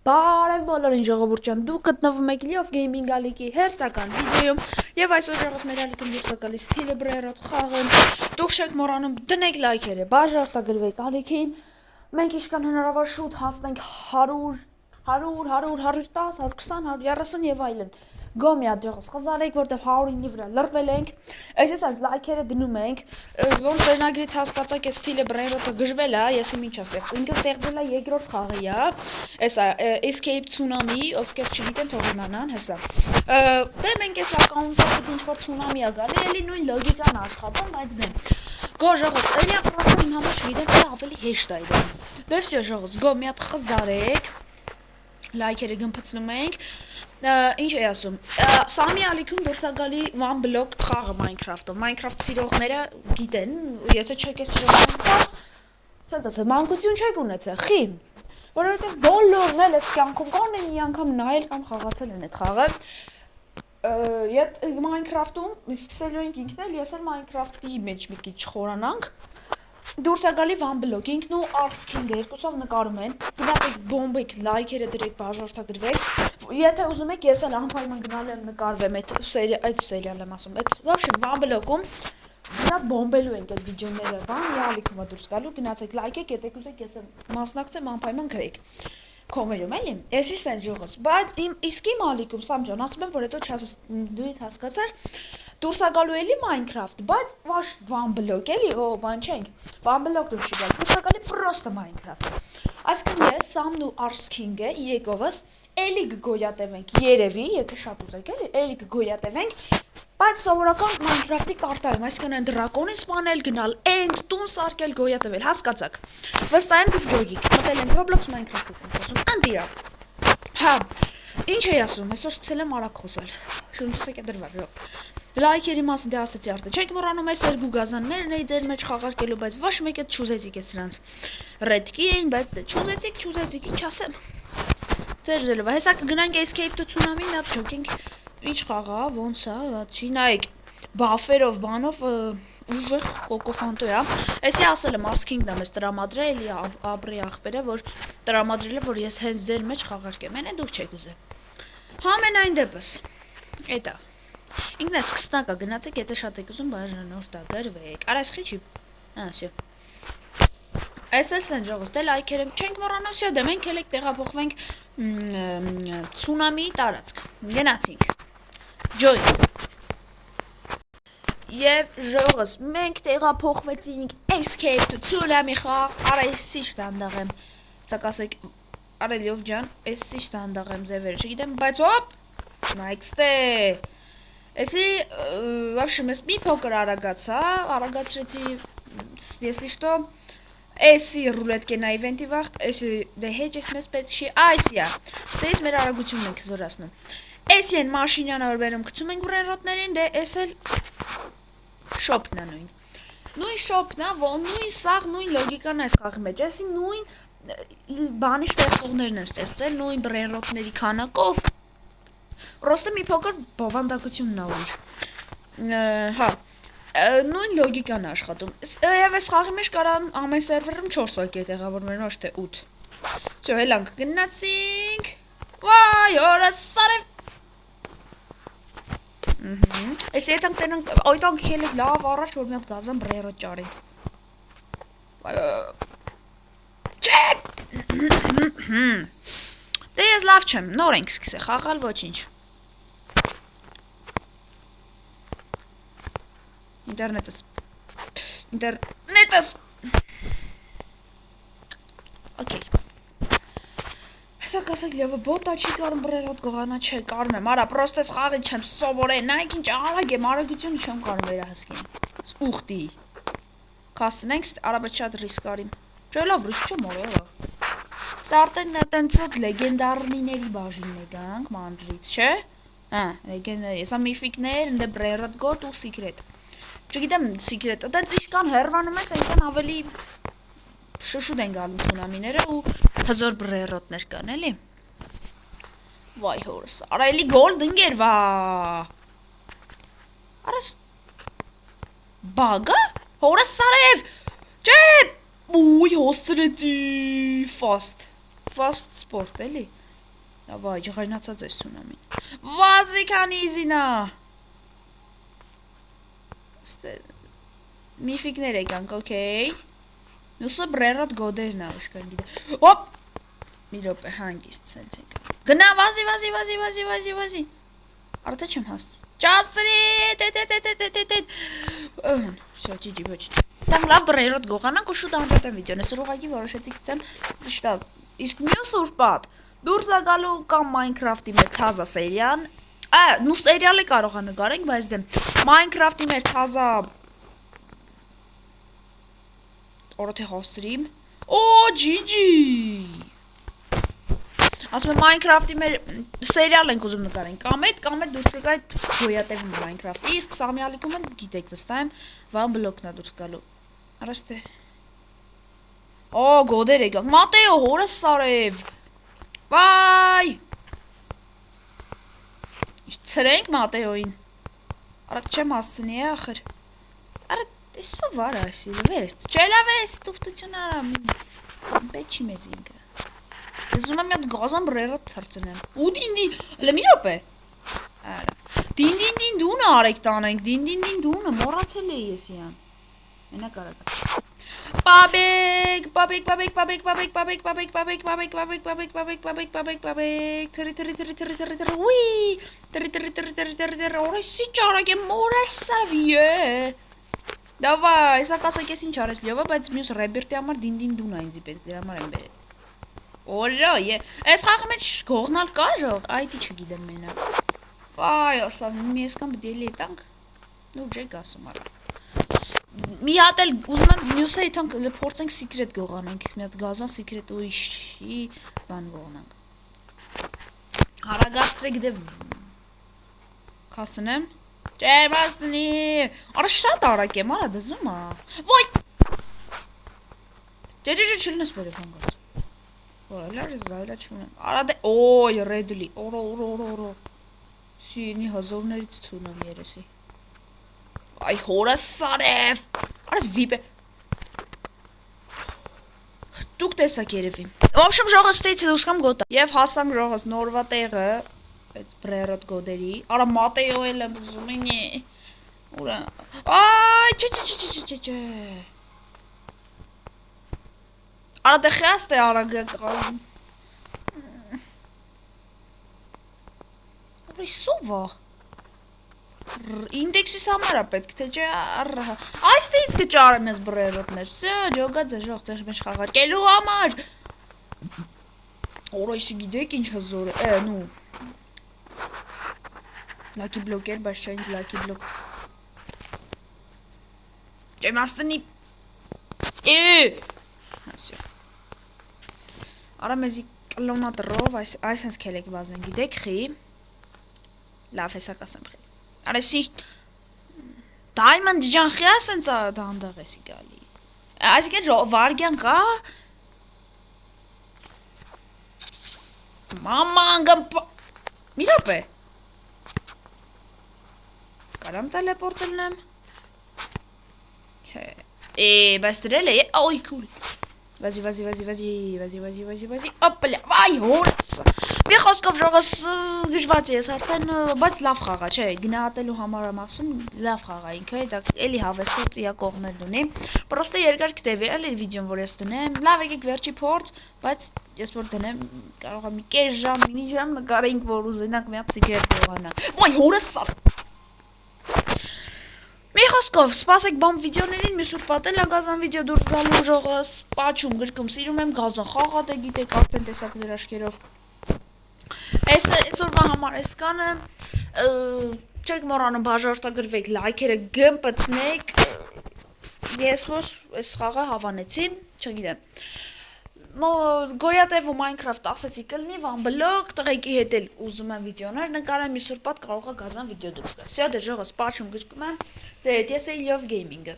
Բարև բոլորին ժողովուրդ ջան, դուք գտնվում եք League of Gaming ալիքի հերթական վիդեոյում եւ այսօր ժողովուրդ մեր ալիքում դուրս է գալիս Celebrate խաղը։ Դուք չեք մոռանում դնեք լայքերը, բաժանորդագրվեք ալիքին։ Մենք ինչքան հնարավոր շուտ հասնենք 100, 110, 120, 130 եւ այլն։ Գոմի աջողս խզարեք, որտեղ 100-ի վրա լրվել ենք։ Այսպես լայքերը դնում ենք, ոնց վերնագրից հասկացաք, այս ստիլը բրեյրոտը գժվել է, ես ինչ ստեղծել։ Ինքը ստեղծել է երկրորդ խաղի է, էսա Escape Tsunami, ովքեր չգիտեն թող իմանան, հեսա։ Դե մենք այս ակաունտը պետք ինչ-որ Tsunami-ա գալի, էլի նույն լոգիկան աշխատում, բայց դե։ Գո ժողովուրդ, էլի ապրոստին համար չգիտեմ, թե ավելի հեշտ է իրեն։ Դե վсё ժողովուրդ, գո մի հատ խզարեք։ Լայքերը գմփցնում ենք։ Ինչ է ասում։ Սամի ալիքում դուրս է գալի one block խաղը Minecraft-ով։ Minecraft սիրողները գիտեն, եթե չեք սիրողներ, ցած մանկություն չեք ունեցել, խի։ Որովհետև բոլորն էլ այս կյանքում կան են մի անգամ նայել կամ խաղացել են այդ խաղը։ Ետ Minecraft-ում սկսելու ենք ինքն էլ, ես էլ Minecraft-ի մեջ մի քիչ խորանանք։ Դուրս է գալի one block, ինքն ու Arsking-ը երկուսով նկարում են։ Գնացեք բոմբեք, լայքերը դրեք, բաժանորդագրվեք։ Եթե ուզում եք, ես էլ անպայման գնալ եմ նկարվեմ այդ սերիալը եմ ասում։ Այդ вообще one block-ում նա բոմբելու ենք այդ վիդեոները, բան յալիքումա դուրս գալու, գնացեք լայքեք, եթե կուզեք, ես մասնակցեմ անպայման գրեք։ Կոմերում էլի։ Էսի սեն ժողոց, բայց իսկ իմ ալիքում Սամ ջան, ասում եմ, որ հետո դուք հասկացար, դուրս է գալու էլի Minecraft, բայց ոչ one block էլի, բան չենք։ One block դուրս չի գալու, դուրս է գալի պրոստը Minecraft։ Այսինքն ես Սամն ու Arsking-ը իրեկովս էլի կգոյատևենք երևի, եթե շատ ուզեք էլի կգոյատևենք, բայց սովորական Minecraft-ի կարտայում, այսինքն այն դրակոնի սպանել, գնալ end տուն սարքել, գոյատևել, հասկացաք։ Վստահ եմ դուք ջոգիկ, մտել են Roblox Minecraft-ից ենք ասում, անդիրա։ Հա, ինչ էի ասում, այսօր սկսել եմ արագ խոսալ։ Շունչս եք դրվար, ժո։ Լայքերի մասին դե ասացի արդեն, չեք մոռանում այս երկու գազաններն էի ձեր մեջ խաղարկելու, բայց ոչ մեկ էլ չուզեցիք ես սրանց։ Redki էին, բայց դե չուզեցիք, ինչ ասեմ։ Ձեր դելվա, հեսա կգնանք Escape to Tsunami, մի հատ ջոկինք, ինչ խաղա, ոնց է, չի նայեք, բաֆերով, բանով, ուժեղ կոկոֆանտո է, էսի ասել եմ, Arsking-ն է մեզ տրամադրել, էլի ապրի աղբերը, որ տրամադրել է, որ ես հենց ձեր մեջ խաղարկեմ, են է դուք չեք ուզե։ Համենայն դեպս, էտա, ինքն է սկսնակա, գնացեք, եթե շատ եք ուզում, բաժանորդագրվեք, արայսխի չի, ասյո։ Այս էլ սեն ժողոց, դե լայքերը չենք մոռանում, սյո, դե մենք էլ եք տեղափոխվենք Tsunami տարածք, գնացինք, join, և ժողոց, մենք տեղափոխվեցինք Escape to Tsunami խաղ, արա ես սիշտ անդաղ եմ, սակ ասեք, արելիով ջան, ես սիշտ անդաղ եմ ձևերը, չգիտեմ, բայց հոպ, նայքստե, էսի, վավշեմ, ես մի փոքր արագացրեցի, если что, Էսի ռուլետկենա իվենտի վաղտ, էսի դե հեջ ես մեզ պետք չի, այսիա, սեից մեր արագությունն ենք զորասնում։ Էսի են մաշինյանը որ բերում կցում ենք բրենրոտներին, դե ես էլ շոպն է նույն։ Նույն շոպն է, որ նույն սաղ, նույն լոգիկան այս խաղի մեջ, էսի նույն բանի ստեղծողներն են ստեղծել, նույն բրենրոտների քանակով, պրոստը մի փոքր բովանդակությունն է ուրիշ։ Հա, նույն լոգիկան է աշխատում, և այս խաղի մեջ կարան ամեն սերվերում 4 հոգի է տեղավորվեն, ոչ թե 8։ Սյո, հելանք գնացինք, վայ, օրս սարև։ Ես եթանք տենանք, այդանք ելեք լավ առաջ, որ մի հատ գազան բրերոտ ճարենք։ Դե ես լավ չեմ, նոր ենք սկսե, խաղալ ոչինչ։ Ինտերնետս, օքեյ, հեսակ ասեք լևը բոտա չի կարում բրերոտ գողանա չէ, կարում եմ, արա, պրոստես խաղի չեմ սովորեն, նայք ինչ արագ եմ, արագությունը չեմ կարում վերահսկին, ուղտի, կաստնենք, արաբետ շատ ռիսկ արիմ, չէ լավ ռիսկ չեմ օրը, սարտեն տենցոտ լեգենդարնիների բաժինն է գանք, մանրից, չէ, լեգենդարի, եսա միֆիկներ, ընդե բրերոտ գոտ ու սիկրետ, չգիտեմ սիկրետը, դենց իշկան հերվանում ես, այնքան ավելի շշուտ են գալում Tsunami-ները ու հզոր բրերոտներ կան, էլի։ Վայ հորս, արա էլի գոլդ ընգեր, վա։ Արաս, բագա, հորս սարև, չէ, ուй հոստրեցի, fast sport, էլի, Давай, ջղայնացած է սունամին։ Վազիկան իզինա։ Միֆիկներ եկանք, օքեյ։ Մյուսը բրերոտ գոդերն է, իշկան գիտե։ Հոպ։ Մի րոպե հանգիստ սենց եկա։ Գնա, վազի։ Արդյոք չեմ հաս։ Ճաստրի, տետ։ Всё, ջիջի, ոչ։ Там լավ բրերոտ գողանանք ու շուտ անջատեմ վիդեոն։ Այսօր ուղղակի որոշեցի գցեմ շտապ։ Իսկ մյուս ուրբաթ դուրս է գալու կամ Minecraft-ի մեր թազա սերիան։ Նու սերիալը կարող է նկարենք, բայց դեմ Minecraft-ի մեր թազա օրը թե հասցրիմ։ Օ, ջիջի։ Ասում եմ Minecraft-ի մեր սերիալ ենք ուզում նկարենք։ Կամ այդ դուրս կգա այդ գոյատևում Minecraft-ի, իսկ Սամյալիկում են գիտեք վստահ եմ, վան բլոկն է դուրս գալու։ Արած թե։ Օ, գոդեր եկակ։ Մատեո, հորս սարև։ Վայ։ Ցրենք Մատեոին։ Արա չեմ հասցնի ախր։ Արա տեսո վար ասի, վես։ Չելավես, տուֆտություն արա։ Պեչի մեզ ինքը։ Ուզում եմ մի գազան բրերոտ թրծնեմ։ Ու դին, հələ մի րոպե։ Արա։ Դին դունը արեք տանենք, դին դունը, մոռացել էի ես իրան։ Մենակ արագ։ Պաբեկ, թրի, օրեսի ճարակ եմ, մորեսավի է։ Դավայ, սա կասակ ես ինչ արես լյովը, բայց մյուս ռեբերտի համար դին դունը ինձի պետք, դրա համար եմ բերել։ Օրո, ես խաղը մեջ գողնալ կա ժող, այդի չգիտեմ մենակ։ Վայ, ասա, մի եսկան բդելի ետանք, նու ջեք ասում արա։ Մի հատ էլ ուզում եմ մյուսը եթանք փորձենք սիկրետ գողանենք, մի հատ գազան սիկրետ ու իշի բան գողնանք։ Հարագացրեք դե կասնեմ, չեմ ասնի, արա շատ արակ եմ, արա դզում ա, ոյ, ջեջի չլնես որև հանգած, որելար ես զայլա չունեմ, արա դե, ոյ, ռեդլի, օրո, սինի հազորներից թունում երեսի, այ հորը սարև, արաս վիպ է, դուք տեսակ երևի, ոմշում ժողս տեիցի դուս կամ գոտա, և հասանք ժողս նորվա տեղը, այդ բրերոտ գոդերի, արա մատեյո էլ եմ ուզում ինի, ուրա, այ, չէ, արա դե խյաստ է արագ կաղում, ուրա իսովա, ինդեքսիս համար է պետք, թե չէ առհա, այս տեից կճարեմ ես բրերոտներ, սյո, ջոգած է ժող ծեղ մեջ խաղարկելու համար, օր այսի գիտեք ինչ հզոր է, նու, լակի բլոկ էր, բայց չայինք լակի բլոկ, չեմ աստնի, ասյո, արա մեզի կլոնատրով, այս հենց կելեք բազվեն, գիտեք խի, լավ հեսակ ասեմ խի, արեսի, դայմնդ ջան խի ասենց դանդաղ եսի գալի, այսիկեն վարգյան կա, մաման գմպա, մի ռոպ է, կարամ տելեպորտելնեմ, բայց դրել է, ոյ կուլ, վազի, ապլյա, վայ հորս, մի խոսքով ժողս գժված ես արդեն, բայց լավ խաղա, չէ, գնահատելու համար եմ ասում, լավ խաղա ինքը, էլի հավեսոտ իա կողմեր դունի, պրոստը երկար կտևի, էլի վիդեոն որ ես դնեմ, լավ եկեք վերջի փորձ, բայց ես որ դնեմ, կարող եմ մի կես ժամ, մի ժամ նկարենք, որ ուզենանք մի հատ սիկրետ գողանա, վայ հորս սա, մի խոսքով, սպասեք բամ վիդեոներին, մի սուրպատ էլ գազան վիդեո դուրս գալու ժողս, պաչում, գրկում, սիրում եմ գազան խաղատ է գիտեք, արդեն տեսակ ձեր աշկերով, այսօրվա համար այս կանը, չեք մոռանում բաժարտագրվեք, լայքերը գմպցնեք, ես որ այս խաղը հավանեցի, չգիտեմ, գոյատև ու Minecraft ասեցի կլնի, վան բլոկ, տղեկի հետ էլ ուզում եմ վիդեոներ, նկարեմ մի սուրպատ կարող է գազան վիդեո դուրս գալ, սյա դե ժողս պաչում գրկում եմ, ձեր հետ ես էի լյով գեյմինգը